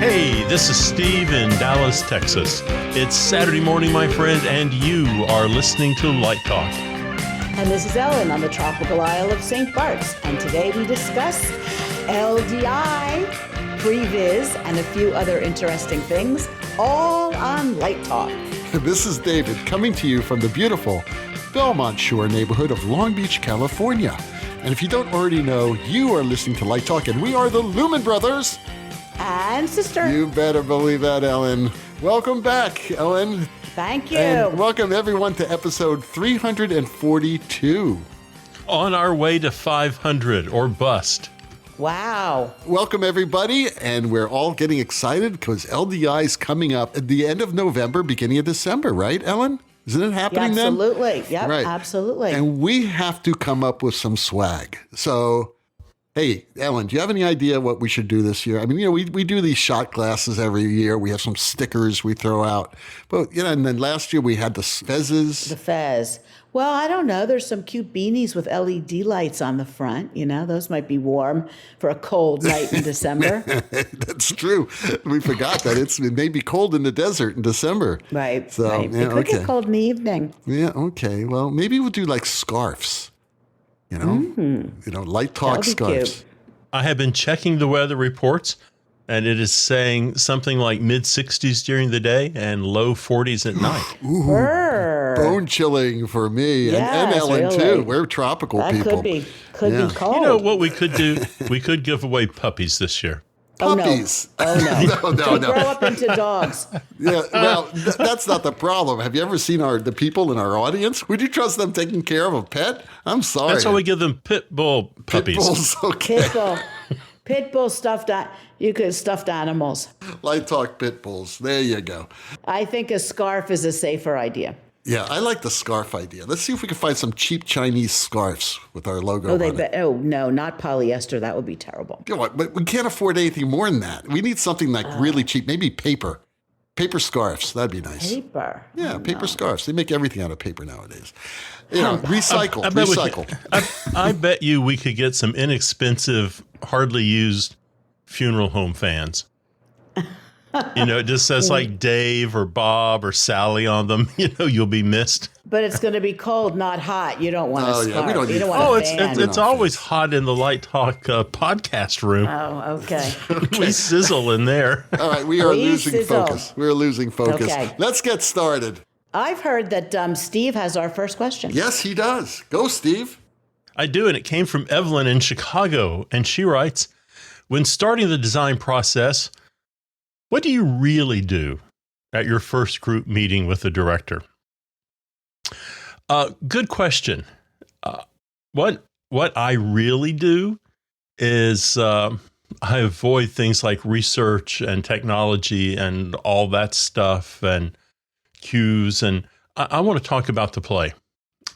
Hey, this is Steve in Dallas, Texas. It's Saturday morning, my friend, and you are listening to Light Talk. And this is Ellen on the tropical isle of St. Bart's. And today we discuss LDI, pre-viz, and a few other interesting things, all on Light Talk. This is David coming to you from the beautiful Belmont Shore neighborhood of Long Beach, California. And if you don't already know, you are listening to Light Talk, and we are the Lumen Brothers. And sister. You better believe that, Ellen. Welcome back, Ellen. Thank you. And welcome everyone to episode 342. On our way to 500 or bust. Wow. Welcome everybody, and we're all getting excited because LDI is coming up at the end of November, beginning of December, right, Ellen? Isn't it happening then? Absolutely. Yep, right. Absolutely. And we have to come up with some swag. So, hey, Ellen, do you have any idea what we should do this year? I mean, we do these shot glasses every year. We have some stickers we throw out. But, and then last year we had the fezzes. The fez. Well, I don't know. There's some cute beanies with LED lights on the front. Those might be warm for a cold night in December. That's true. We forgot that it may be cold in the desert in December. Right. So, right. Yeah, it could get cold in the evening. Yeah, okay. Well, maybe we'll do like scarves. Light Talk scarves. Cute. I have been checking the weather reports, and it is saying something like mid-60s during the day and low 40s at night. Ooh, bone chilling for me and Ellen really. too. We're tropical people. Could be cold. You know what we could do? We could give away puppies this year. Puppies. Oh, no. No. Grow up into dogs. Yeah, well, that's not the problem. Have you ever seen the people in our audience? Would you trust them taking care of a pet? I'm sorry. That's why we give them pit bull puppies. Pit bulls, okay. Pit bull stuffed animals. Light Talk pit bulls. There you go. I think a scarf is a safer idea. Yeah, I like the scarf idea. Let's see if we can find some cheap Chinese scarves with our logo on it. Oh, no, not polyester. That would be terrible. You know what? But we can't afford anything more than that. We need something like really cheap. Maybe paper. Paper scarves. That'd be nice. Paper? Yeah, paper scarves. They make everything out of paper nowadays. Recycle. I bet you we could get some inexpensive, hardly used funeral home fans. It just says like Dave or Bob or Sally on them. You'll be missed. But it's going to be cold, not hot. You don't want a scarf. Yeah, we don't need it's always hot in the Light Talk podcast room. Oh, okay. We sizzle in there. All right, we are losing sizzle. focus. We're losing focus. Okay. Let's get started. I've heard that Steve has our first question. Yes, he does. Go, Steve. I do, and it came from Evelyn in Chicago, and she writes, when starting the design process, what do you really do at your first group meeting with the director? Good question. What I really do is I avoid things like research and technology and all that stuff and cues, and I want to talk about the play.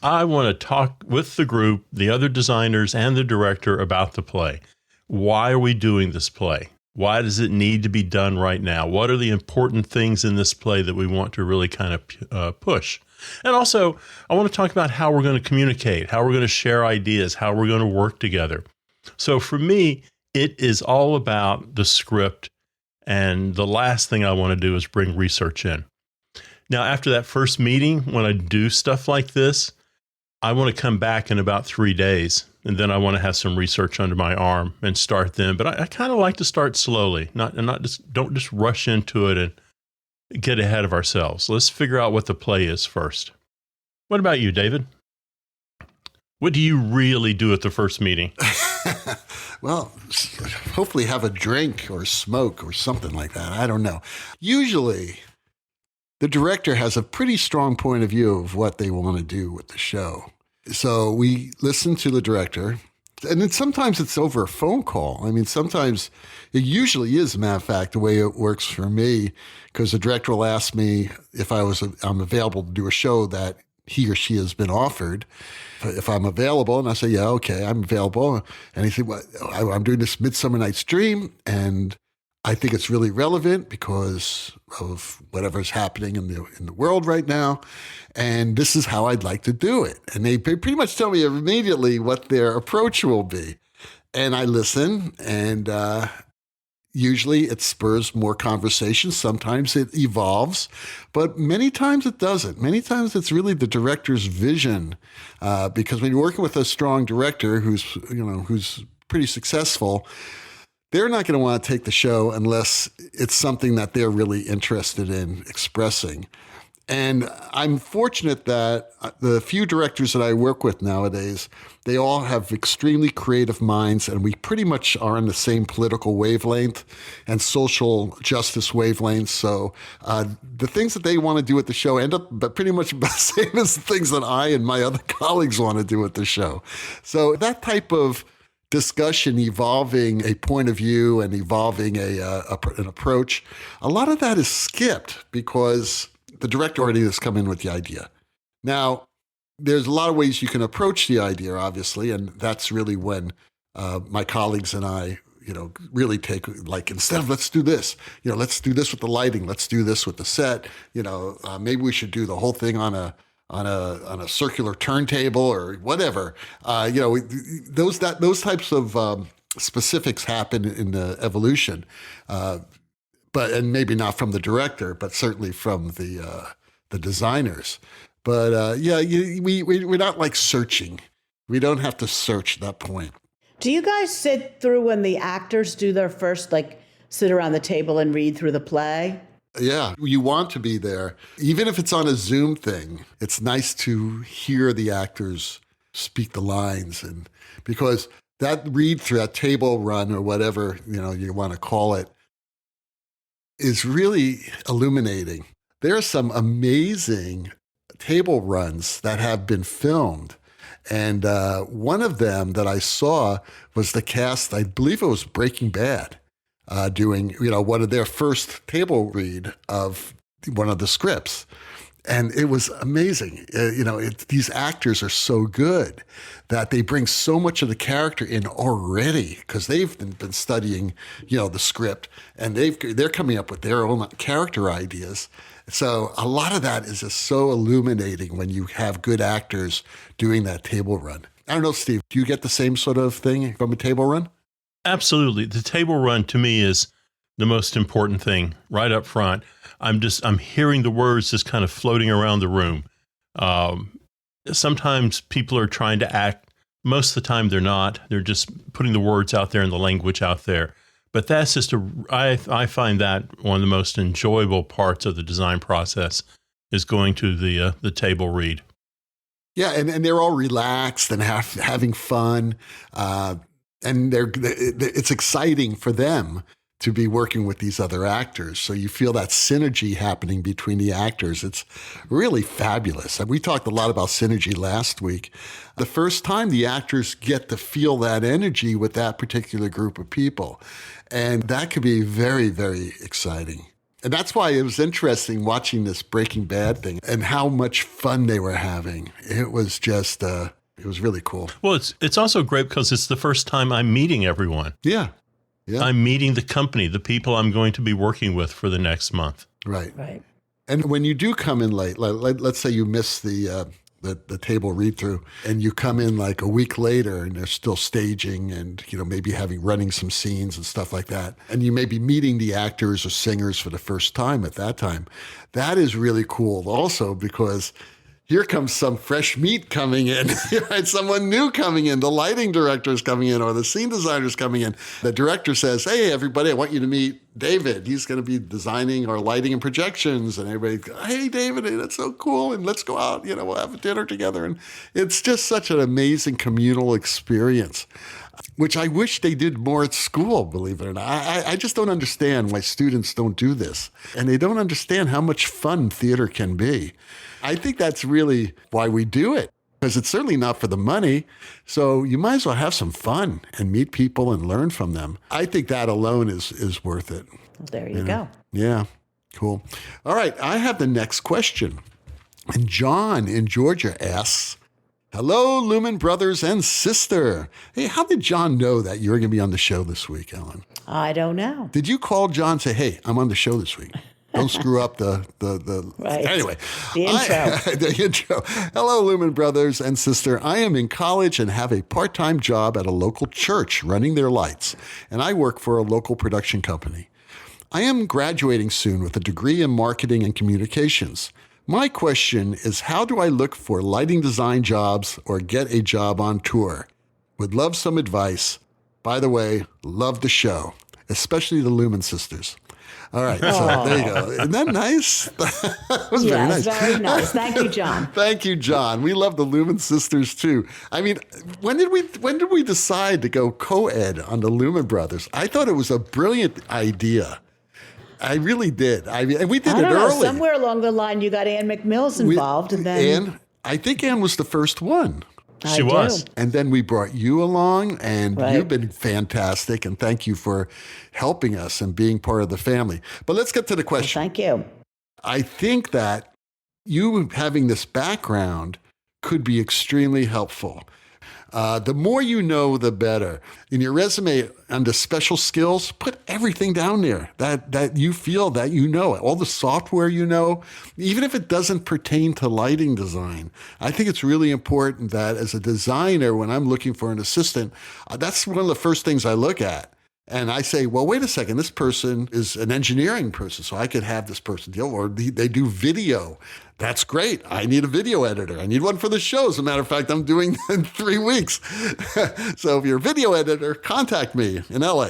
I want to talk with the group, the other designers, and the director about the play. Why are we doing this play? Why does it need to be done right now? What are the important things in this play that we want to really kind of push? And also, I want to talk about how we're going to communicate, how we're going to share ideas, how we're going to work together. So for me, it is all about the script, and the last thing I want to do is bring research in. Now, after that first meeting, when I do stuff like this, I want to come back in about 3 days, and then I want to have some research under my arm and start then. But I kind of like to start slowly, don't just rush into it and get ahead of ourselves. Let's figure out what the play is first. What about you, David? What do you really do at the first meeting? Well, hopefully have a drink or smoke or something like that. I don't know. Usually, the director has a pretty strong point of view of what they want to do with the show. So we listen to the director, and then sometimes it's over a phone call. I mean, sometimes it usually is, matter of fact, the way it works for me, because the director will ask me if I'm available to do a show that he or she has been offered. If I'm available, and I say, yeah, okay, I'm available. And he said, well, I'm doing this Midsummer Night's Dream, and I think it's really relevant because of whatever's happening in the world right now. And this is how I'd like to do it. And they pretty much tell me immediately what their approach will be. And I listen, and Usually it spurs more conversation. Sometimes it evolves, but many times it doesn't. Many times it's really the director's vision, because when you're working with a strong director who's pretty successful, they're not going to want to take the show unless it's something that they're really interested in expressing. And I'm fortunate that the few directors that I work with nowadays, they all have extremely creative minds, and we pretty much are on the same political wavelength and social justice wavelength. So the things that they want to do with the show end up pretty much the same as the things that I and my other colleagues want to do with the show. So that type of discussion, evolving a point of view and evolving an approach, a lot of that is skipped because the director already has come in with the idea. Now, there's a lot of ways you can approach the idea, obviously, and that's really when my colleagues and I, really take, like, instead of let's do this, let's do this with the lighting, let's do this with the set, maybe we should do the whole thing on a circular turntable or whatever. Those types of specifics happen in the evolution. And maybe not from the director, but certainly from the designers. But we're not like searching. We don't have to search that point. Do you guys sit through when the actors do their first, sit around the table and read through the play? Yeah, you want to be there. Even if it's on a Zoom thing, it's nice to hear the actors speak the lines, and because that read through, that table run or whatever you want to call it, is really illuminating. There are some amazing table runs that have been filmed. And one of them that I saw was the cast, I believe it was Breaking Bad, doing, one of their first table read of one of the scripts. And it was amazing. These actors are so good that they bring so much of the character in already because they've been studying, the script, and they're coming up with their own character ideas. So a lot of that is just so illuminating when you have good actors doing that table run. I don't know, Steve, do you get the same sort of thing from a table run? Absolutely. The table run to me is the most important thing right up front. I'm hearing the words just kind of floating around the room. Sometimes people are trying to act. Most of the time they're not. They're just putting the words out there and the language out there. But that's just I find that one of the most enjoyable parts of the design process is going to the table read. Yeah, and they're all relaxed and having fun, and it's exciting for them to be working with these other actors. So you feel that synergy happening between the actors. It's really fabulous. And we talked a lot about synergy last week. The first time the actors get to feel that energy with that particular group of people. And that could be very, very exciting. And that's why it was interesting watching this Breaking Bad thing and how much fun they were having. It was just, it was really cool. Well, it's also great because it's the first time I'm meeting everyone. Yeah. Yeah. I'm meeting the company, the people I'm going to be working with for the next month. Right. And when you do come in late, let's say you miss the table read through, and you come in like a week later, and they're still staging, and maybe running some scenes and stuff like that, and you may be meeting the actors or singers for the first time at that time. That is really cool, also because here comes some fresh meat coming in, right? Someone new coming in. The lighting director is coming in, or the scene designer is coming in. The director says, "Hey, everybody, I want you to meet David. He's going to be designing our lighting and projections." And everybody goes, "Hey, David, that's so cool. And let's go out, we'll have a dinner together." And it's just such an amazing communal experience, which I wish they did more at school, believe it or not. I just don't understand why students don't do this. And they don't understand how much fun theater can be. I think that's really why we do it, because it's certainly not for the money. So you might as well have some fun and meet people and learn from them. I think that alone is worth it. There you go. Yeah, cool. All right, I have the next question. And John in Georgia asks, "Hello, Lumen Brothers and sister. Hey, how did John know that you were going to be on the show this week, Ellen?" I don't know. Did you call John and say, "Hey, I'm on the show this week"? Don't screw up the Right. Anyway. The intro. The intro. Hello, Lumen Brothers and sister. I am in college and have a part-time job at a local church running their lights, and I work for a local production company. I am graduating soon with a degree in marketing and communications. My question is, how do I look for lighting design jobs or get a job on tour? Would love some advice. By the way, love the show, especially the Lumen sisters. All right, so there you go. Isn't that nice? That was very nice. Yes, very nice. Thank you, John. Thank you, John. We love the Lumen sisters too. I mean, when did we decide to go co-ed on the Lumen Brothers? I thought it was a brilliant idea. I really did. I mean, and we did it early. Somewhere along the line, you got Ann McMills involved, and then I think Ann was the first one. She was. And then we brought you along, and you've been fantastic. And thank you for helping us and being part of the family. But let's get to the question. Well, thank you. I think that you having this background could be extremely helpful. The more you know, the better. In your resume, under special skills, put everything down there that you feel that you know. All the software you know, even if it doesn't pertain to lighting design. I think it's really important that as a designer, when I'm looking for an assistant, that's one of the first things I look at. And I say, well, wait a second, this person is an engineering person, so I could have this person deal, or they do video. That's great. I need a video editor. I need one for the show. As a matter of fact, I'm doing in 3 weeks. So if you're a video editor, contact me in LA.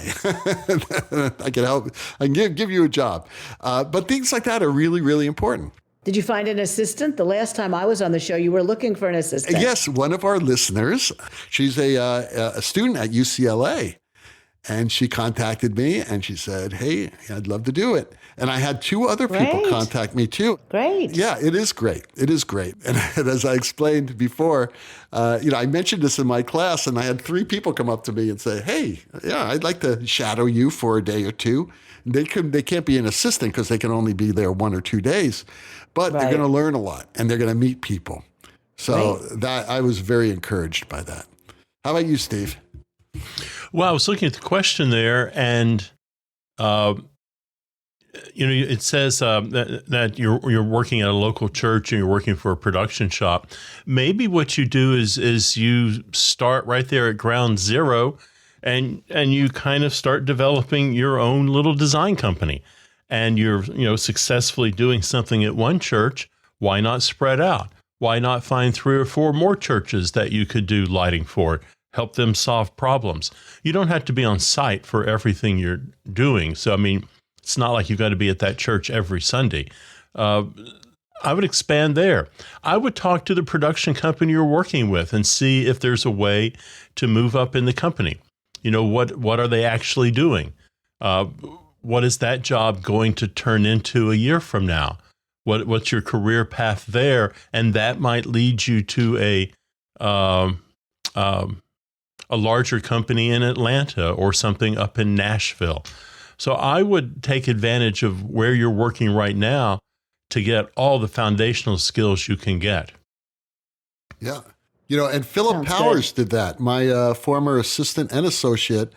I can help. I can give you a job. But things like that are really, really important. Did you find an assistant? The last time I was on the show, you were looking for an assistant. Yes, one of our listeners. She's a student at UCLA. And she contacted me and she said, hey, I'd love to do it. And I had 2 other people contact me too. Great. Yeah, it is great. It is great. And as I explained before, I mentioned this in my class and I had 3 people come up to me and say, hey, yeah, I'd like to shadow you for a day or 2. They can't be an assistant because they can only be there 1 or 2 days, but they're going to learn a lot and they're going to meet people. So that I was very encouraged by that. How about you, Steve? Well, I was looking at the question there, and it says that you're working at a local church and you're working for a production shop. Maybe what you do is you start right there at ground zero, and you kind of start developing your own little design company, and you're successfully doing something at one church. Why not spread out? Why not find 3 or 4 more churches that you could do lighting for? Help them solve problems. You don't have to be on site for everything you're doing. So, I mean, it's not like you've got to be at that church every Sunday. I would expand there. I would talk to the production company you're working with and see if there's a way to move up in the company. What are they actually doing? What is that job going to turn into a year from now? What's your career path there? And that might lead you to a larger company in Atlanta or something up in Nashville. So I would take advantage of where you're working right now to get all the foundational skills you can get. Yeah. And Philip Powers did that. My former assistant and associate,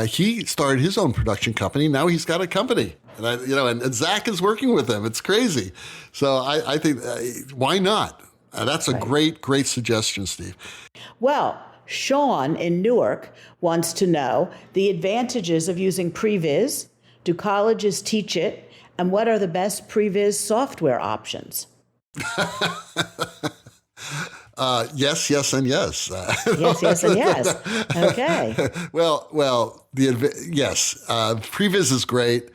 he started his own production company. Now he's got a company. And and Zach is working with him. It's crazy. So I think, why not? That's a great suggestion, Steve. Well, Sean in Newark wants to know the advantages of using pre-viz. Do colleges teach it? And what are the best pre-viz software options? Yes, and yes. Yes, and yes. Okay. Well, yes. Pre-viz is great.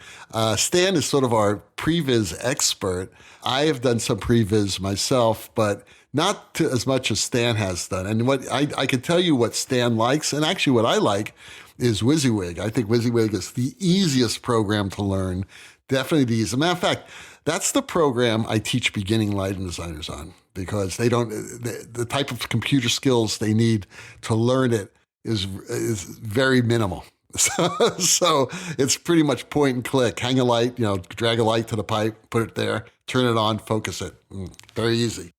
Stan is sort of our pre-viz expert. I have done some pre-viz myself, but not as much as Stan has done. And what I can tell you what Stan likes, and actually what I like, is WYSIWYG. I think WYSIWYG is the easiest program to learn. Definitely the easiest. As a matter of fact, that's the program I teach beginning lighting designers on, because the type of computer skills they need to learn it is very minimal. So it's pretty much point and click. Hang a light, drag a light to the pipe, put it there, turn it on, focus it. Very easy.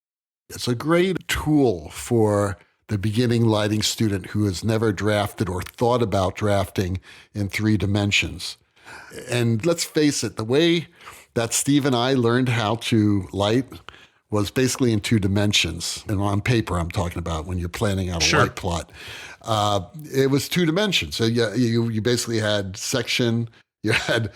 It's a great tool for the beginning lighting student who has never drafted or thought about drafting in 3 dimensions. And let's face it, the way that Steve and I learned how to light was basically in 2 dimensions. And on paper, I'm talking about when you're planning out a light plot. It was 2 dimensions. So you basically had section, you had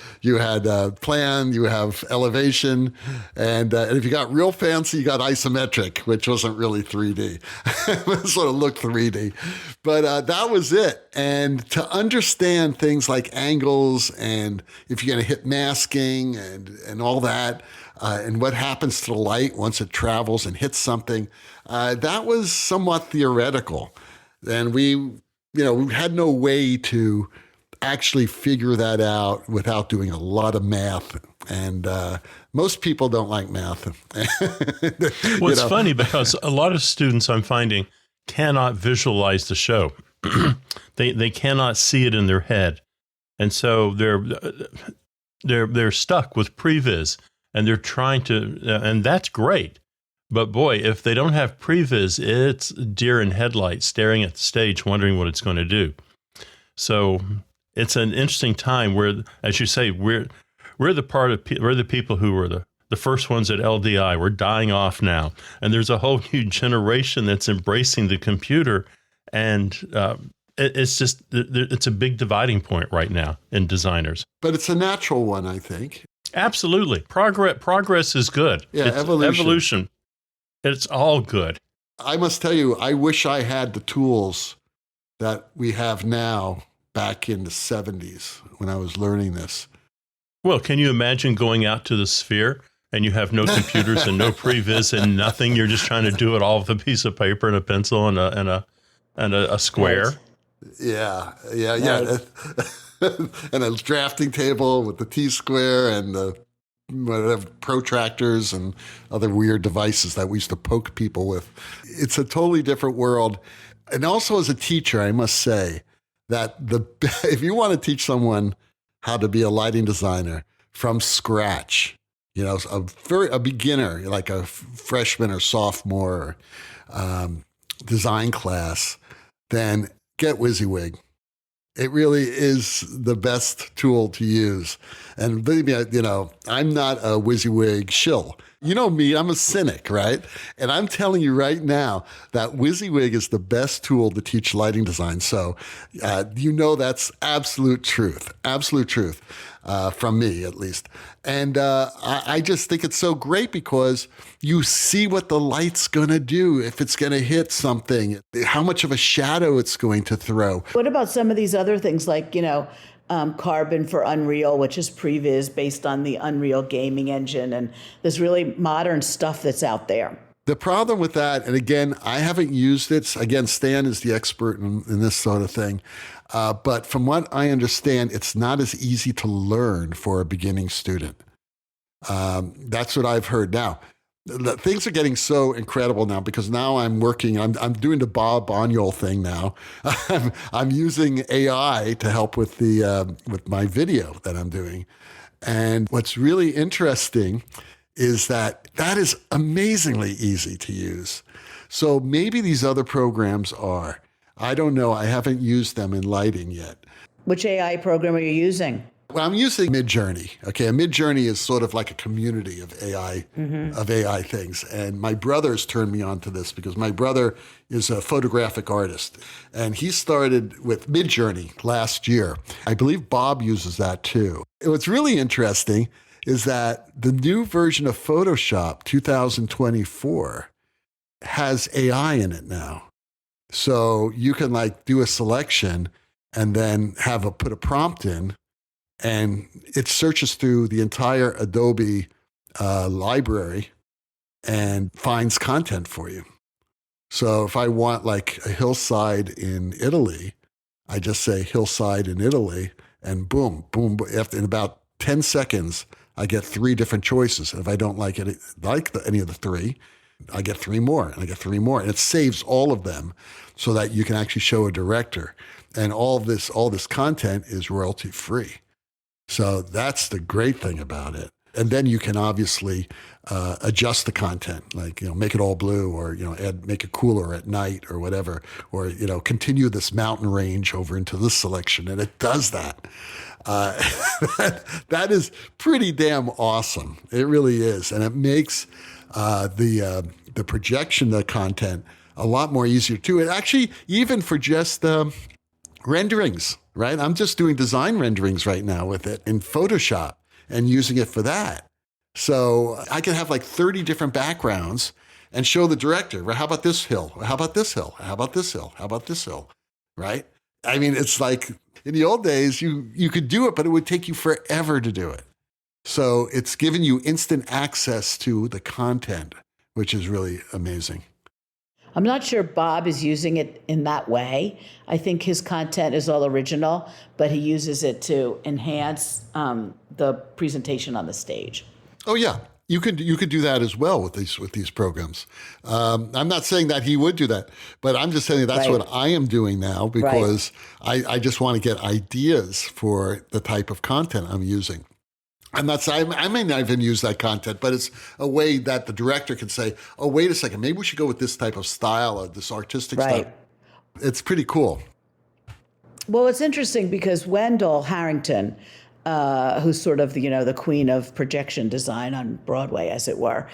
plan, you have elevation, and if you got real fancy, you got isometric, which wasn't really 3D. It sort of looked 3D. But that was it. And to understand things like angles and if you're going to hit masking and all that, and what happens to the light once it travels and hits something, that was somewhat theoretical. And we had no way to actually figure that out without doing a lot of math. And most people don't like math. Well, it's funny because a lot of students I'm finding cannot visualize the show. They cannot see it in their head. And so they're stuck with pre-viz. And they're trying to, and that's great. But boy, if they don't have pre-viz, it's deer in headlights staring at the stage, wondering what it's going to do. So it's an interesting time where, as you say, we're the people who were the first ones at LDI. We're dying off now, and there's a whole new generation that's embracing the computer, and it's a big dividing point right now in designers. But it's a natural one, I think. Absolutely. Progress is good. Yeah, it's evolution. It's all good. I must tell you, I wish I had the tools that we have now back in the 70s when I was learning this. Well, can you imagine going out to the Sphere and you have no computers and no pre-viz and nothing? You're just trying to do it all with a piece of paper and a pencil and a square. Right. Yeah. And a drafting table with the T-square and the whatever protractors and other weird devices that we used to poke people with. It's a totally different world. And also as a teacher, I must say that if you want to teach someone how to be a lighting designer from scratch, a beginner, like a freshman or sophomore design class, then get WYSIWYG. It really is the best tool to use. And believe me, I'm not a WYSIWYG shill. You know me, I'm a cynic, right? And I'm telling you right now that WYSIWYG is the best tool to teach lighting design. So that's absolute truth from me at least. And I just think it's so great because you see what the light's going to do, if it's going to hit something, how much of a shadow it's going to throw. What about some of these other things like, Carbon for Unreal, which is pre-viz based on the Unreal gaming engine, and there's really modern stuff that's out there. The problem with that, and again, I haven't used it. Again, Stan is the expert in this sort of thing. But from what I understand, it's not as easy to learn for a beginning student. That's what I've heard. Now, things are getting so incredible now because now I'm doing the Bob Bonyol thing now. I'm using AI to help with with my video that I'm doing. And what's really interesting is that is amazingly easy to use. So maybe these other programs are. I don't know. I haven't used them in lighting yet. Which AI program are you using? Well, I'm using MIdJourney. Okay, and MIdJourney is sort of like a community of AI things. And my brother's turned me on to this because my brother is a photographic artist, and he started with MIdJourney last year. I believe Bob uses that too. What's really interesting is that the new version of Photoshop 2024 has AI in it now. So you can do a selection and then put a prompt in, and it searches through the entire Adobe library and finds content for you. So if I want a hillside in Italy, I just say hillside in Italy, and boom, boom. In about 10 seconds, I get 3 different choices. And if I don't like any of the 3, I get 3 more, and I get 3 more. And it saves all of them so that you can actually show a director. And all this content is royalty free. So that's the great thing about it. And then you can obviously adjust the content, like, make it all blue, or, make it cooler at night or whatever, or, continue this mountain range over into this selection. And it does that. That is pretty damn awesome. It really is. And it makes the projection of the content a lot more easier too. It actually, even for just renderings, right? I'm just doing design renderings right now with it in Photoshop and using it for that. So I can have like 30 different backgrounds and show the director, well, how about this hill? How about this hill? How about this hill? How about this hill? Right? I mean, it's like in the old days, you could do it, but it would take you forever to do it. So it's given you instant access to the content, which is really amazing. I'm not sure Bob is using it in that way. I think his content is all original, but he uses it to enhance the presentation on the stage. Oh yeah, you could do that as well with these programs. I'm not saying that he would do that, but I'm just saying that's what I am doing now, because I just want to get ideas for the type of content I'm using. I'm not saying I may not even use that content, but it's a way that the director can say, oh, wait a second, maybe we should go with this type of style or this artistic style. It's pretty cool. Well, it's interesting because Wendell Harrington, who's sort of the queen of projection design on Broadway, as it were,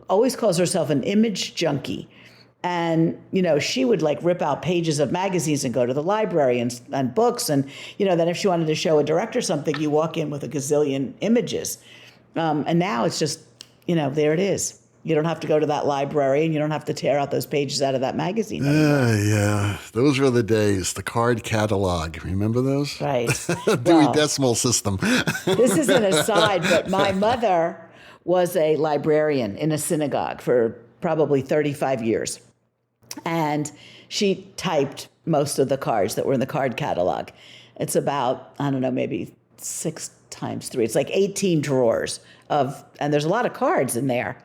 always calls herself an image junkie. And, she would like rip out pages of magazines and go to the library and books. And, then if she wanted to show a director something, you walk in with a gazillion images. And now it's just, there it is. You don't have to go to that library, and you don't have to tear out those pages out of that magazine anymore. Yeah. Those were the days, the card catalog. Remember those? Right. Dewey Decimal System. This is an aside, but my mother was a librarian in a synagogue for probably 35 years. And she typed most of the cards that were in the card catalog. It's about, I don't know, maybe 6 times 3. It's like 18 drawers and there's a lot of cards in there.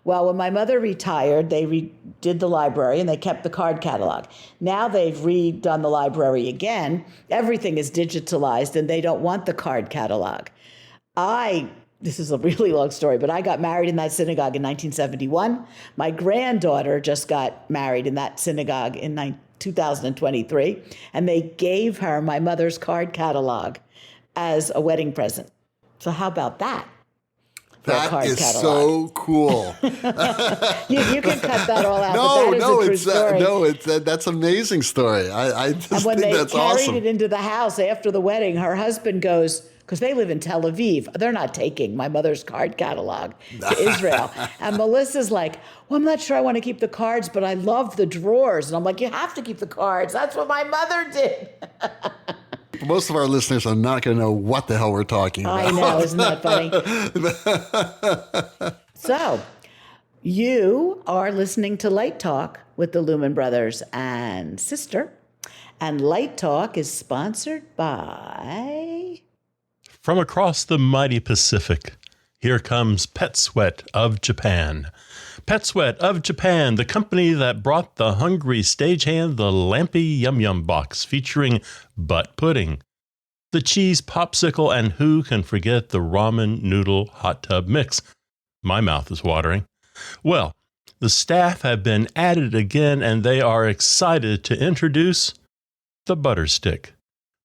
Well, when my mother retired, they redid the library and they kept the card catalog. Now they've redone the library again. Everything is digitalized and they don't want the card catalog. This is a really long story, but I got married in that synagogue in 1971. My granddaughter just got married in that synagogue in 2023, and they gave her my mother's card catalog as a wedding present. So how about that? That is so cool. You can cut that all out. But that is a true story. That's an amazing story. I just and when think they that's carried awesome. it into the house after the wedding, her husband goes, because they live in Tel Aviv, they're not taking my mother's card catalog to Israel. And Melissa's like, well, I'm not sure I want to keep the cards, but I love the drawers. And I'm like, you have to keep the cards. That's what my mother did. Most of our listeners are not going to know what the hell we're talking about. I know, isn't that funny? So, you are listening to Light Talk with the Lumen Brothers and sister. And Light Talk is sponsored by... From across the mighty Pacific, here comes Pet Sweat of Japan. Pet Sweat of Japan, the company that brought the hungry stagehand the Lampy Yum Yum box featuring butt pudding, the cheese popsicle, and who can forget the ramen noodle hot tub mix? My mouth is watering. Well, the staff have been at it again, and they are excited to introduce the Butter Stick.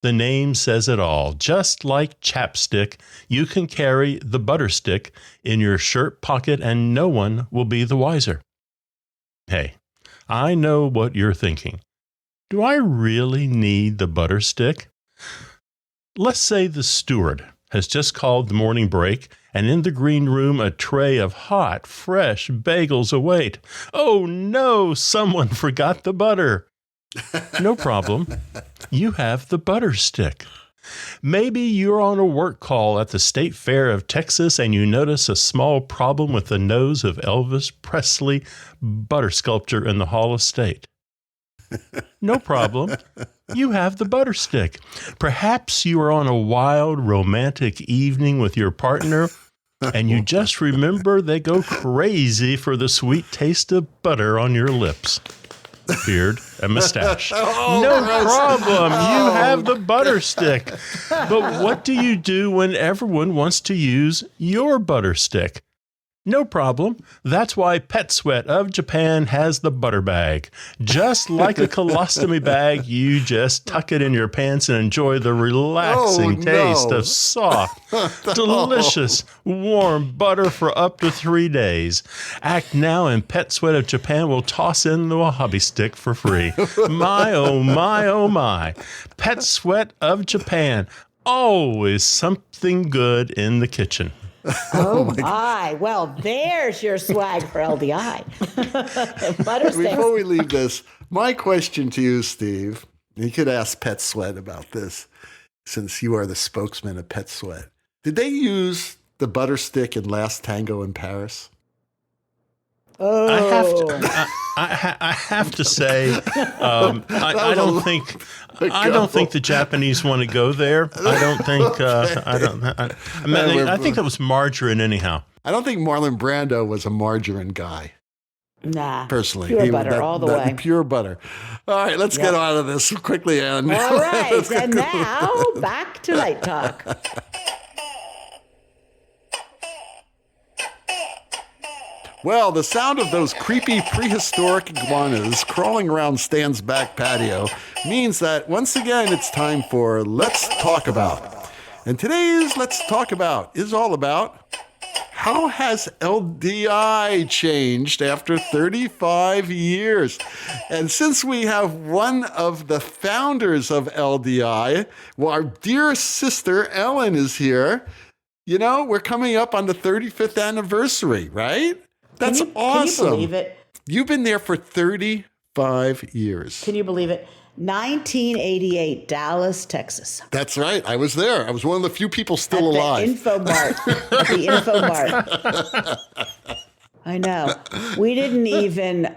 The name says it all. Just like chapstick, you can carry the Butter Stick in your shirt pocket and no one will be the wiser. Hey, I know what you're thinking. Do I really need the Butter Stick? Let's say the steward has just called the morning break and in the green room a tray of hot, fresh bagels await. Oh no, someone forgot the butter. No problem. You have the Butter Stick. Maybe you're on a work call at the State Fair of Texas and you notice a small problem with the nose of Elvis Presley butter sculpture in the Hall of State. No problem. You have the Butter Stick. Perhaps you are on a wild, romantic evening with your partner and you just remember they go crazy for the sweet taste of butter on your lips. beard, and mustache. Oh, No gross. problem. You have the butter stick. But what do you do when everyone wants to use your butter stick? No problem. That's why Pet Sweat of Japan has the butter bag. Just like a colostomy bag, you just tuck it in your pants and enjoy the relaxing taste of soft, delicious, warm butter for up to 3 days. Act now and Pet Sweat of Japan will toss in the hobby stick for free. My, oh my, oh my. Pet Sweat of Japan. Always something good in the kitchen. Oh my. Well, there's your swag for LDI. Butter sticks. Before we leave this, my question to you, Steve, you could ask Pet Sweat about this, since you are the spokesman of Pet Sweat. Did they use the butter stick in Last Tango in Paris? Oh. I have to say, I don't think the Japanese want to go there. I don't think. I think that was margarine anyhow. I don't think Marlon Brando was a margarine guy. Nah. Personally, Pure butter all the way. Pure butter. All right, let's get out of this quickly, Ann. All right, and now back to Light Talk. Well, the sound of those creepy prehistoric iguanas crawling around Stan's back patio means that once again it's time for Let's Talk About. And today's Let's Talk About is all about how has LDI changed after 35 years? And since we have one of the founders of LDI, well, our dear sister Ellen is here. You know, we're coming up on the 35th anniversary, right? That's awesome. Can you believe it? You've been there for 35 years. Can you believe it? 1988, Dallas, Texas. That's right. I was there. I was one of the few people still alive. The Infomart. I know. We didn't even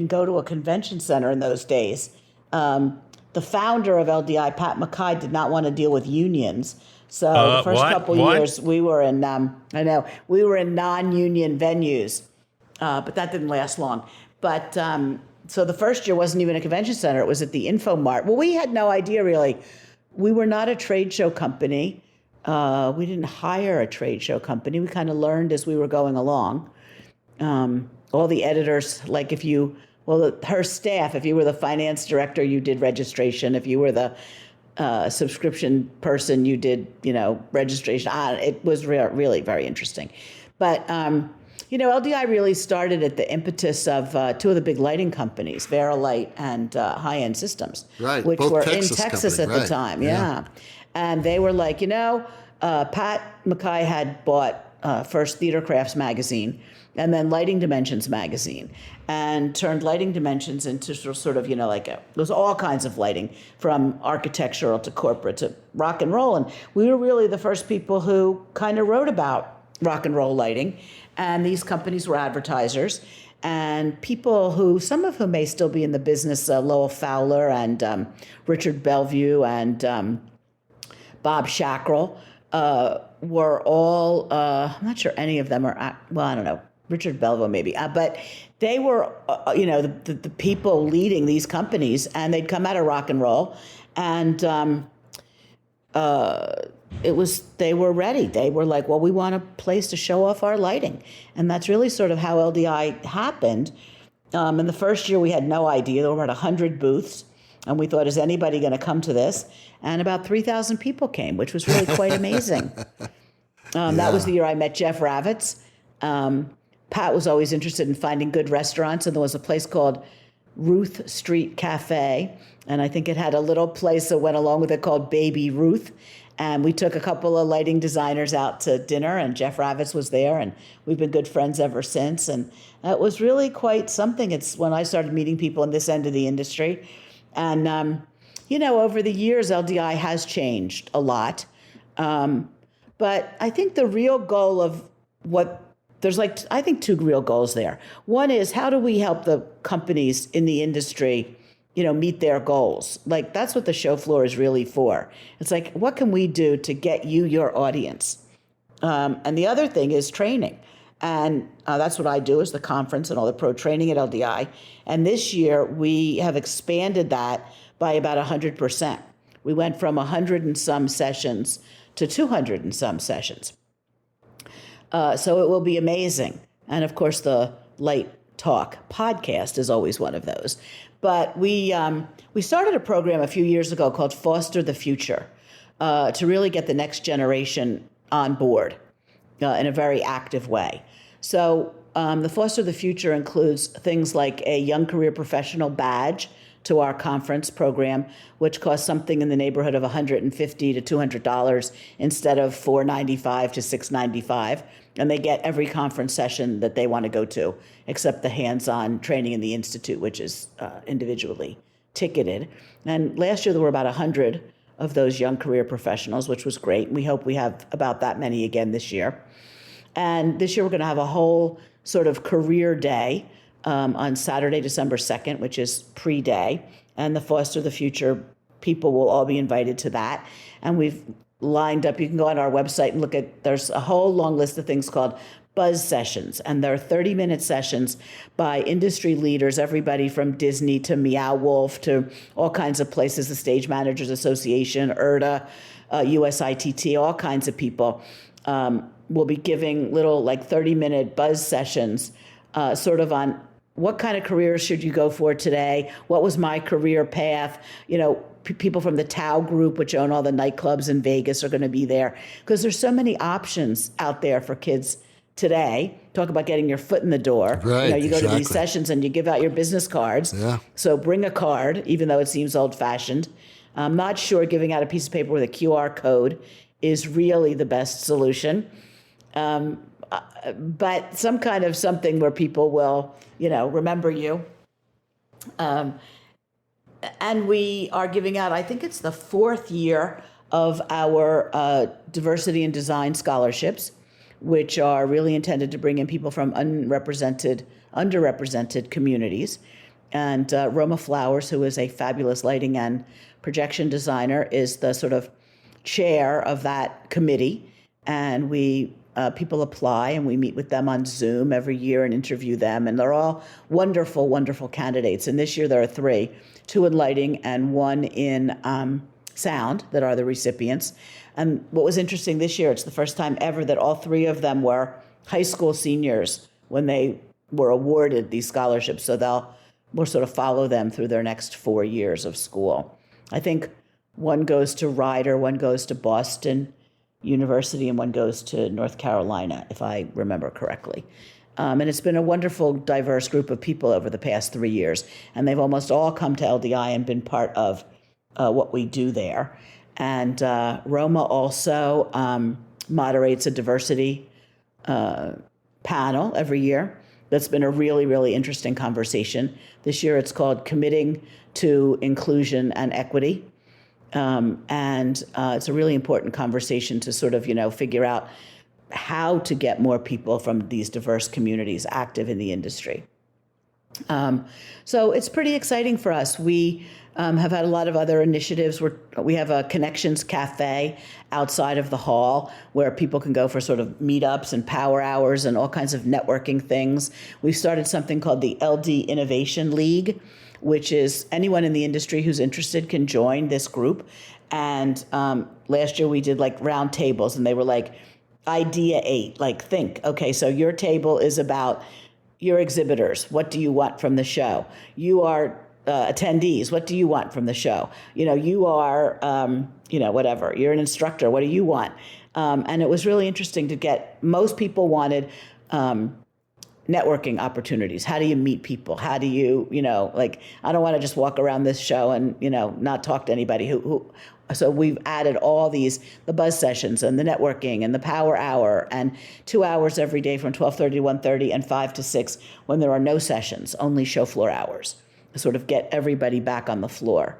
go to a convention center in those days. The founder of LDI, Pat McKay, did not want to deal with unions. So the first couple years we were in, we were in non-union venues, but that didn't last long. But so the first year wasn't even a convention center; it was at the Infomart. Well, we had no idea really. We were not a trade show company. We didn't hire a trade show company. We kind of learned as we were going along. All the editors, like her staff. If you were the finance director, you did registration. If you were the subscription person, you did, registration. It was really very interesting. But, LDI really started at the impetus of two of the big lighting companies, Verilight and High End Systems, right, which both were Texas in Texas at the time. Yeah. And they were like, Pat McKay had bought first Theater Crafts magazine and then Lighting Dimensions magazine, and turned Lighting Dimensions into sort of, there was all kinds of lighting, from architectural to corporate to rock and roll. And we were really the first people who kind of wrote about rock and roll lighting. And these companies were advertisers and people who, some of whom may still be in the business, Lowell Fowler and Richard Bellevue and Bob Shackrell, were all, I'm not sure any of them are, I don't know, Richard Bellevue maybe, but they were, the people leading these companies, and they'd come out of rock and roll, and they were ready. They were like, well, we want a place to show off our lighting, and that's really sort of how LDI happened. In the first year, we had no idea. There were about 100 booths, and we thought, is anybody going to come to this? And about 3,000 people came, which was really quite amazing. That was the year I met Jeff Ravitz. Pat was always interested in finding good restaurants, and there was a place called Ruth Street Cafe, and I think it had a little place that went along with it called Baby Ruth. And we took a couple of lighting designers out to dinner, and Jeff Ravitz was there, and we've been good friends ever since. And it was really quite something. It's when I started meeting people in this end of the industry. And, over the years, LDI has changed a lot. But I think the real goal of there's I think two real goals there. One is, how do we help the companies in the industry, meet their goals? Like, that's what the show floor is really for. It's like, what can we do to get you your audience? And the other thing is training. And that's what I do, is the conference and all the pro training at LDI. And this year we have expanded that by about 100%. We went from 100 and some sessions to 200 and some sessions. So it will be amazing. And of course, the Light Talk podcast is always one of those. But we started a program a few years ago called Foster the Future, to really get the next generation on board in a very active way. So the Foster the Future includes things like a Young Career Professional badge to our conference program, which costs something in the neighborhood of $150 to $200 instead of $495 to $695. And they get every conference session that they want to go to, except the hands-on training in the Institute, which is individually ticketed. And last year there were about 100 of those young career professionals, which was great. We hope we have about that many again this year. And this year we're going to have a whole sort of career day on Saturday, December 2nd, which is pre-day. And the Foster the Future people will all be invited to that. And we've lined up, you can go on our website and look at, there's a whole long list of things called buzz sessions. And they're 30-minute sessions by industry leaders, everybody from Disney to Meow Wolf to all kinds of places, the Stage Managers Association, IRTA, USITT, all kinds of people. Will be giving little like 30-minute buzz sessions sort of on what kind of careers should you go for today? What was my career path? You know, people from the Tao group, which own all the nightclubs in Vegas, are going to be there because there's so many options out there for kids today. Talk about getting your foot in the door. Right, you know, you go exactly. to these sessions and you give out your business cards. Yeah. So bring a card, even though it seems old-fashioned. I'm not sure giving out a piece of paper with a QR code is really the best solution. But some kind of something where people will, you know, remember you. And we are giving out, I think it's the 4th year of our diversity and design scholarships, which are really intended to bring in people from underrepresented communities. And Roma Flowers, who is a fabulous lighting and projection designer, is the sort of chair of that committee. And we people apply, and we meet with them on Zoom every year and interview them. And they're all wonderful, wonderful candidates. And this year there are 3, 2 in lighting and 1 in sound that are the recipients. And what was interesting this year, it's the first time ever that all 3 of them were high school seniors when they were awarded these scholarships. So we'll sort of follow them through their next 4 years of school. I think one goes to Rider, one goes to Boston University, and one goes to North Carolina, if I remember correctly. And it's been a wonderful, diverse group of people over the past 3 years. And they've almost all come to LDI and been part of what we do there. And Roma also moderates a diversity panel every year. That's been a really, really interesting conversation. This year it's called Committing to Inclusion and Equity. And it's a really important conversation to sort of, you know, figure out how to get more people from these diverse communities active in the industry. So it's pretty exciting for us. We have had a lot of other initiatives. We have a Connections Cafe outside of the hall where people can go for sort of meetups and power hours and all kinds of networking things. We've started something called the LD Innovation League, which is anyone in the industry who's interested can join this group. And last year we did like round tables, and they were like idea 8, like think, okay, so your table is about your exhibitors. What do you want from the show? You are attendees. What do you want from the show? You know, you are, whatever. You're an instructor. What do you want? And it was really interesting to get, most people wanted networking opportunities. How do you meet people? How do you, I don't want to just walk around this show and, not talk to anybody so we've added all these, the buzz sessions and the networking and the power hour and 2 hours every day from 12:30 to 1:30 and 5 to 6 when there are no sessions, only show floor hours, to sort of get everybody back on the floor.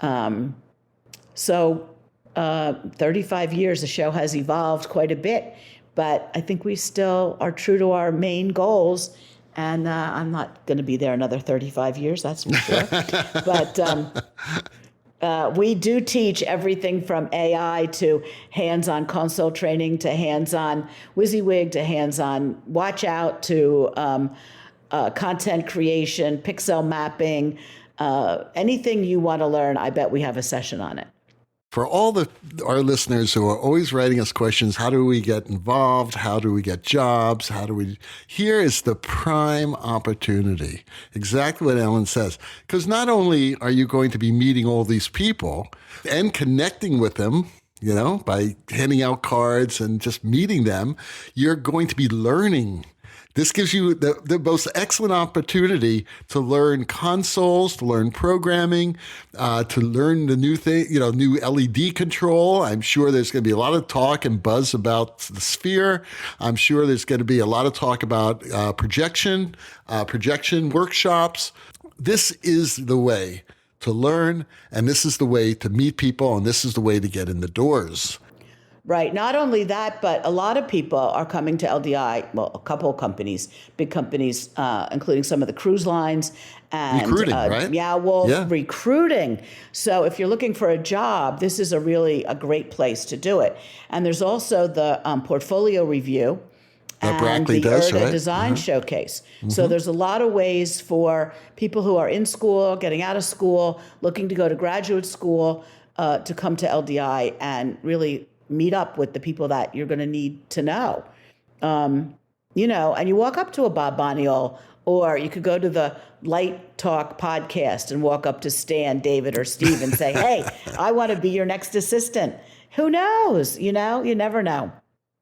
35 years, the show has evolved quite a bit, but I think we still are true to our main goals. And I'm not going to be there another 35 years, that's for sure. But We do teach everything from AI to hands-on console training to hands-on WYSIWYG to hands-on watch out to content creation, pixel mapping, anything you want to learn. I bet we have a session on it. For all our listeners who are always writing us questions, how do we get involved? How do we get jobs? Here is the prime opportunity. Exactly what Ellen says. Because not only are you going to be meeting all these people and connecting with them, by handing out cards and just meeting them, you're going to be learning. This gives you the most excellent opportunity to learn consoles, to learn programming, to learn the new thing, new LED control. I'm sure there's going to be a lot of talk and buzz about the Sphere. I'm sure there's going to be a lot of talk about projection workshops. This is the way to learn, and this is the way to meet people, and this is the way to get in the doors. Right. Not only that, but a lot of people are coming to LDI. Well, a couple of companies, big companies, including some of the cruise lines and recruiting, right? Meow Wolf, recruiting. So if you're looking for a job, this is a great place to do it. And there's also the portfolio review and the IRDA Design Showcase. Mm-hmm. So there's a lot of ways for people who are in school, getting out of school, looking to go to graduate school, to come to LDI and really meet up with the people that you're going to need to know. And you walk up to a Bob Boniol, or you could go to the Light Talk podcast and walk up to Stan, David, or Steve and say, hey, I want to be your next assistant. Who knows? You never know.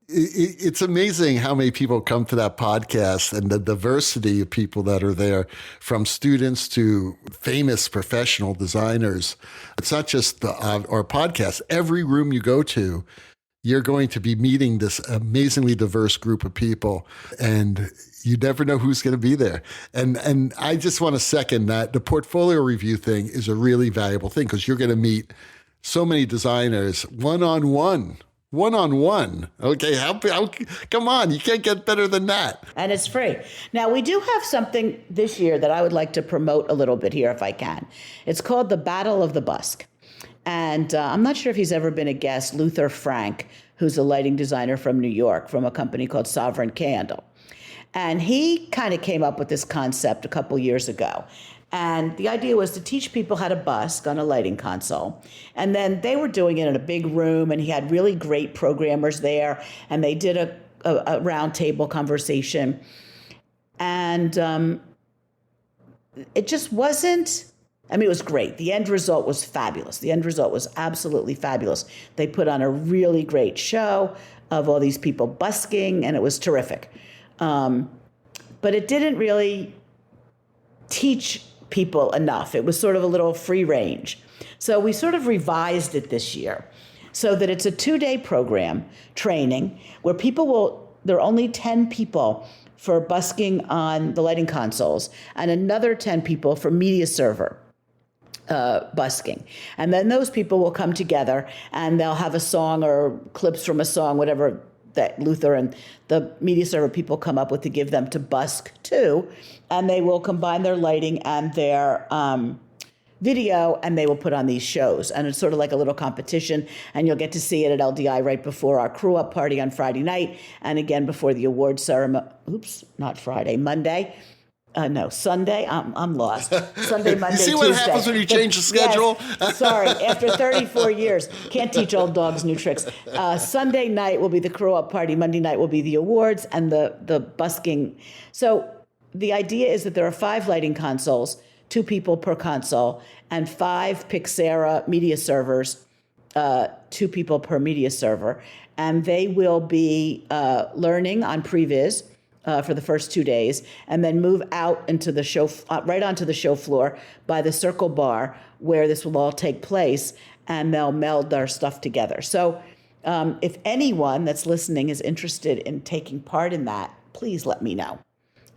It's amazing how many people come to that podcast and the diversity of people that are there, from students to famous professional designers. It's not just our podcast. Every room you go to, you're going to be meeting this amazingly diverse group of people, and you never know who's going to be there. And I just want to second that the portfolio review thing is a really valuable thing, because you're going to meet so many designers one-on-one. Okay, come on, you can't get better than that. And it's free. Now, we do have something this year that I would like to promote a little bit here if I can. It's called the Battle of the Busk. And I'm not sure if he's ever been a guest, Luther Frank, who's a lighting designer from New York, from a company called Sovereign Candle. And he kind of came up with this concept a couple years ago. And the idea was to teach people how to busk on a lighting console. And then they were doing it in a big room, and he had really great programmers there, and they did a round table conversation. And it just wasn't, it was great. The end result was fabulous. The end result was absolutely fabulous. They put on a really great show of all these people busking, and it was terrific. But it didn't really teach people enough. It was sort of a little free range. So we sort of revised it this year so that it's a 2-day program, training, where there are only 10 people for busking on the lighting consoles and another 10 people for media server busking. And then those people will come together and they'll have a song or clips from a song, whatever that Luther and the media server people come up with to give them to busk too. And they will combine their lighting and their video, and they will put on these shows. And it's sort of like a little competition, and you'll get to see it at LDI right before our crew up party on Friday night, and again before the award ceremony. Oops, not Friday, Monday. No, Sunday. I'm lost. Sunday, Monday, Tuesday. You see what happens when you change the schedule? Yes, sorry, after 34 years, can't teach old dogs new tricks. Sunday night will be the crew up party. Monday night will be the awards and the busking. So the idea is that there are 5 lighting consoles, 2 people per console, and 5 Pixera media servers, 2 people per media server. And they will be learning on pre-viz for the first 2 days, and then move out into the show, right onto the show floor by the circle bar where this will all take place, and they'll meld their stuff together. So if anyone that's listening is interested in taking part in that, please let me know.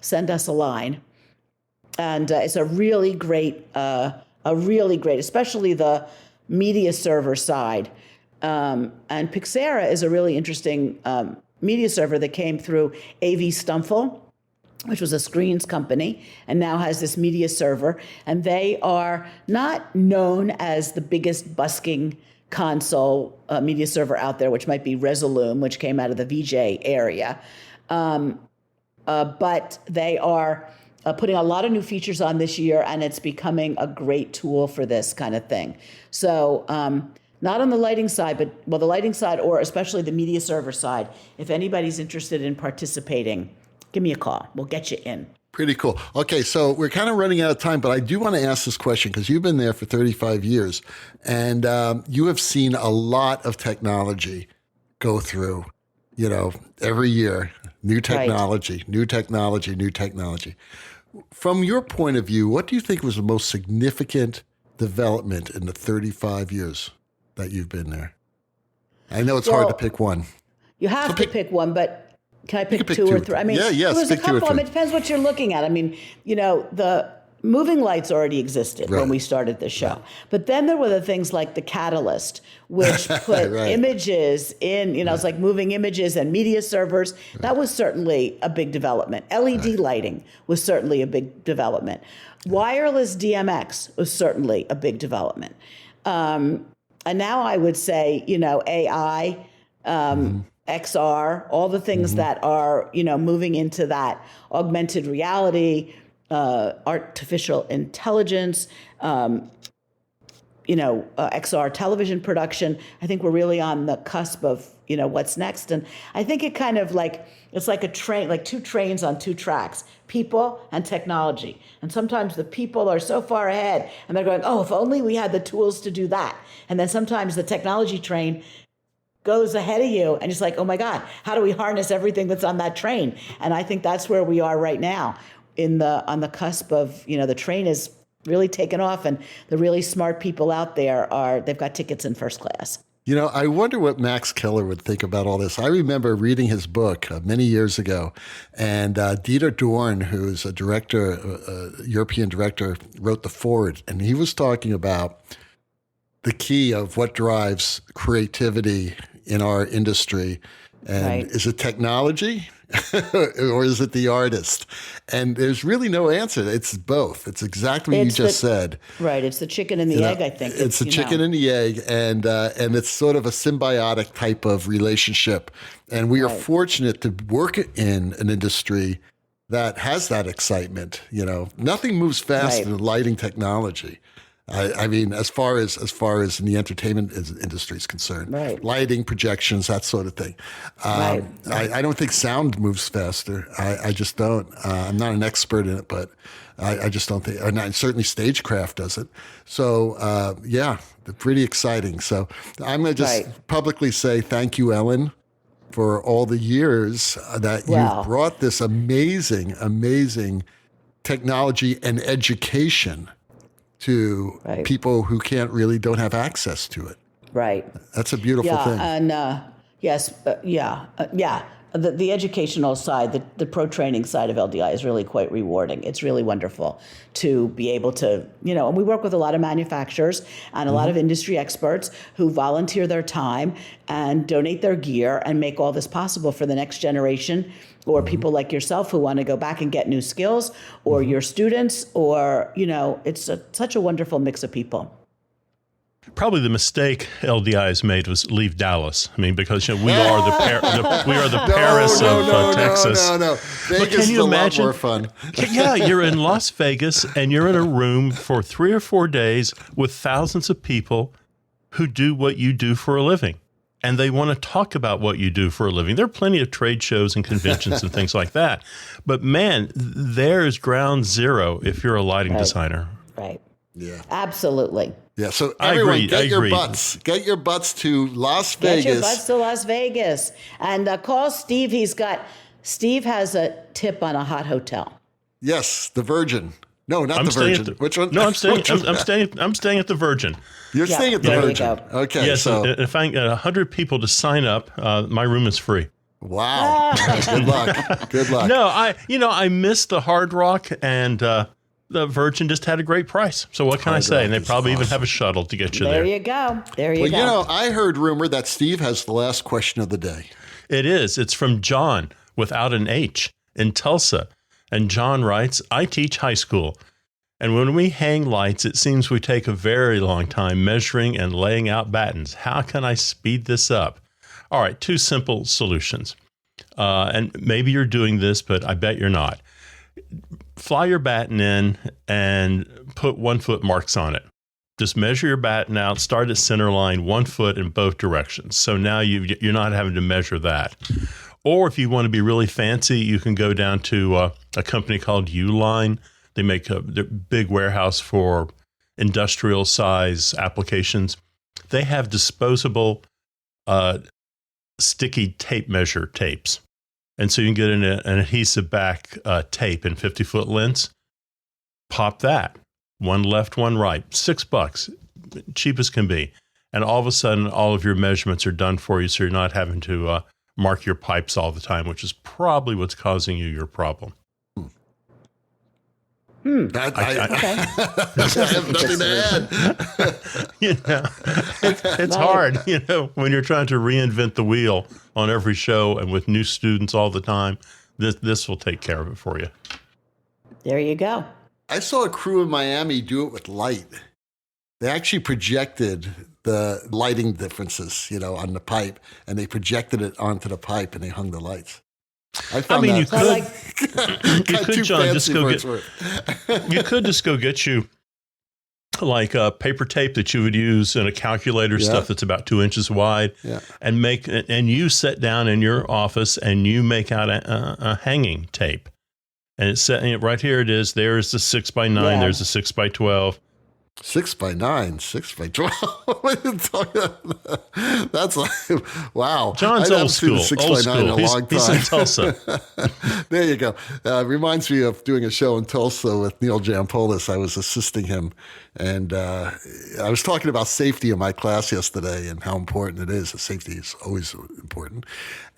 Send us a line. And it's a really great, especially the media server side. And Pixera is a really interesting media server that came through A.V. Stumfel, which was a screens company, and now has this media server. And they are not known as the biggest busking console media server out there, which might be Resolume, which came out of the VJ area. But they are putting a lot of new features on this year, and it's becoming a great tool for this kind of thing. So not on the lighting side, but the lighting side, or especially the media server side, if anybody's interested in participating, give me a call. We'll get you in. Pretty cool. Okay, so we're kind of running out of time, but I do want to ask this question because you've been there for 35 years, and you have seen a lot of technology go through, every year, new technology, new technology, new technology. From your point of view, what do you think was the most significant development in the 35 years that you've been there? I know it's hard to pick one. You have to pick one, but can I pick two or three? I mean, there's a couple. It depends what you're looking at. I mean, the moving lights already existed when we started the show. Right. But then there were the things like the Catalyst, which put images in, it's like moving images and media servers. Right. That was certainly a big development. LED lighting was certainly a big development. Wireless DMX was certainly a big development. And now I would say, AI, XR, all the things that are, moving into that augmented reality, artificial intelligence, XR television production. I think we're really on the cusp of, what's next. And I think it kind of it's like a train, like two trains on two tracks, people and technology. And sometimes the people are so far ahead and they're going, oh, if only we had the tools to do that. And then sometimes the technology train goes ahead of you and it's like, oh my God, how do we harness everything that's on that train? And I think that's where we are right now on the cusp of, the train is really taken off, and the really smart people out there they've got tickets in first class. I wonder what Max Keller would think about all this. I remember reading his book many years ago, and Dieter Dorn, who's a European director, wrote the foreword, and he was talking about the key of what drives creativity in our industry. And is it technology or is it the artist? And there's really no answer. It's both. It's exactly what you just said. Right. It's the chicken and the egg, I think. It's the chicken and the egg. And it's sort of a symbiotic type of relationship. And we are fortunate to work in an industry that has that excitement. Nothing moves faster than lighting technology. I mean, as far as in the entertainment industry is concerned, lighting, projections, that sort of thing. I don't think sound moves faster. I just don't. I'm not an expert in it, but I just don't think. And certainly, stagecraft doesn't. So, they're pretty exciting. So, I'm going to just publicly say thank you, Ellen, for all the years that you've brought this amazing, amazing technology and education to people who don't have access to it. Right. That's a beautiful thing. And the educational side, the pro training side of LDI is really quite rewarding. It's really wonderful to be able to, and we work with a lot of manufacturers and a lot of industry experts who volunteer their time and donate their gear and make all this possible for the next generation, or people like yourself who want to go back and get new skills, or your students, or, it's such a wonderful mix of people. Probably the mistake LDI has made was leave Dallas. I mean, because we are the Paris of Texas. No. Vegas is a lot more fun. Yeah, you're in Las Vegas and you're in a room for 3 or 4 days with thousands of people who do what you do for a living. And they want to talk about what you do for a living. There are plenty of trade shows and conventions and things like that. But man, there's ground zero if you're a lighting designer. Right. Yeah. Absolutely. Yeah. So everyone, get your butts to Las Vegas. Get your butts to Las Vegas. And call Steve. Steve has a tip on a hot hotel. Yes, the Virgin. No, not the Virgin. Which one? No, I'm staying at the Virgin. You're staying at the Virgin. Okay. Yes. So if I can get 100 people to sign up, my room is free. Wow. Good luck. Good luck. No, I missed the Hard Rock, and the Virgin just had a great price. So what can I say? And they probably even have a shuttle to get you there. There you go. Well, I heard rumor that Steve has the last question of the day. It is. It's from John, without an H, in Tulsa. And John writes, I teach high school. And when we hang lights, it seems we take a very long time measuring and laying out battens. How can I speed this up? All right, 2 simple solutions. And maybe you're doing this, but I bet you're not. Fly your batten in and put 1 foot marks on it. Just measure your batten out, start at center line, 1 foot in both directions. So now you're not having to measure that. Or if you want to be really fancy, you can go down to a company called Uline. They make a big warehouse for industrial size applications. They have disposable sticky tape measure tapes. And so you can get an adhesive back tape in 50-foot lengths. Pop that. 1 left, 1 right. $6, cheap as can be. And all of a sudden, all of your measurements are done for you, so you're not having to mark your pipes all the time, which is probably what's causing you your problem. I have nothing to add. It's hard, when you're trying to reinvent the wheel on every show and with new students all the time. This will take care of it for you. There you go. I saw a crew in Miami do it with light. They actually projected the lighting differences, on the pipe, and they projected it onto the pipe and they hung the lights. You could, John, just go you could just go get you like a paper tape that you would use in a calculator, stuff that's about 2 inches wide, and you sit down in your office and you make out a hanging tape. And it's set right here. It is. There's the 6x9. There's the 6x12. 6x9, 6x12. What are you talking about? That's like, wow. John's old school. 6x9 in a long time. He's in Tulsa. There you go. Reminds me of doing a show in Tulsa with Neil Jampolis. I was assisting him. And I was talking about safety in my class yesterday and how important it is. Safety is always important.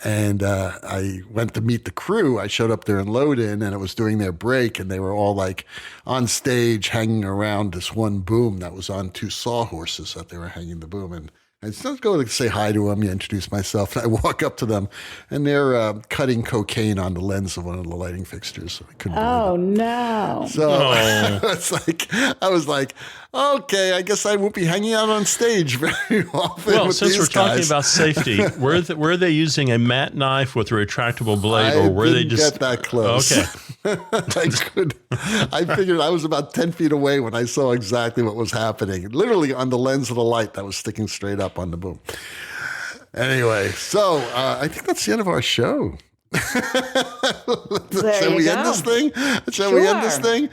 And I went to meet the crew. I showed up there in Load-In, and it was during their break, and they were all like on stage hanging around this one boom that was on 2 sawhorses that they were hanging the boom. And I just go to say hi to them, introduce myself, and I walk up to them, and they're cutting cocaine on the lens of one of the lighting fixtures. So I couldn't believe it. No. So I was like, okay, I guess I won't be hanging out on stage very often. Well, with since these we're talking guys. about safety, were they using a matte knife with a retractable blade, or were they just get that close? Okay. I figured I was about 10 feet away when I saw exactly what was happening, literally on the lens of the light that was sticking straight up on the boom. Anyway, so I think that's the end of our show. Shall we end this thing? Shall we end this thing?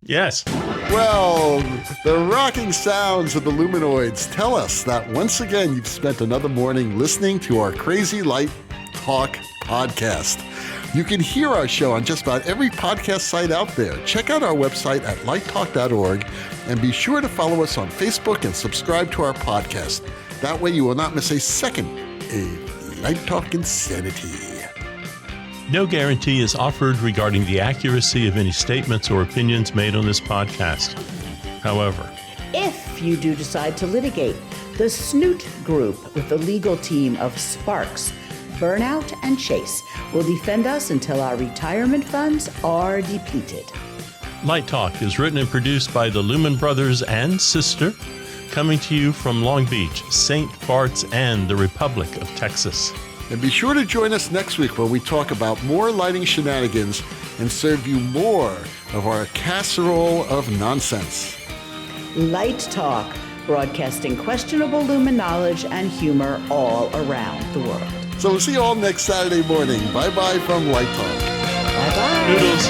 Yes. Well, the rocking sounds of the Luminoids tell us that once again you've spent another morning listening to our Crazy Light Talk podcast. You can hear our show on just about every podcast site out there. Check out our website at lighttalk.org and be sure to follow us on Facebook and subscribe to our podcast. That way you will not miss a second of Light Talk Insanity. No guarantee is offered regarding the accuracy of any statements or opinions made on this podcast. However, If you do decide to litigate, the Snoot Group with the legal team of Sparks, Burnout, and Chase will defend us until our retirement funds are depleted. Light Talk is written and produced by the Lumen Brothers and Sister, coming to you from Long Beach, St. Bart's, and the Republic of Texas. And be sure to join us next week where we talk about more lighting shenanigans and serve you more of our casserole of nonsense. Light Talk, broadcasting questionable lumen knowledge and humor all around the world. So we'll see you all next Saturday morning. Bye-bye from Light Talk. Bye-bye. Noodles.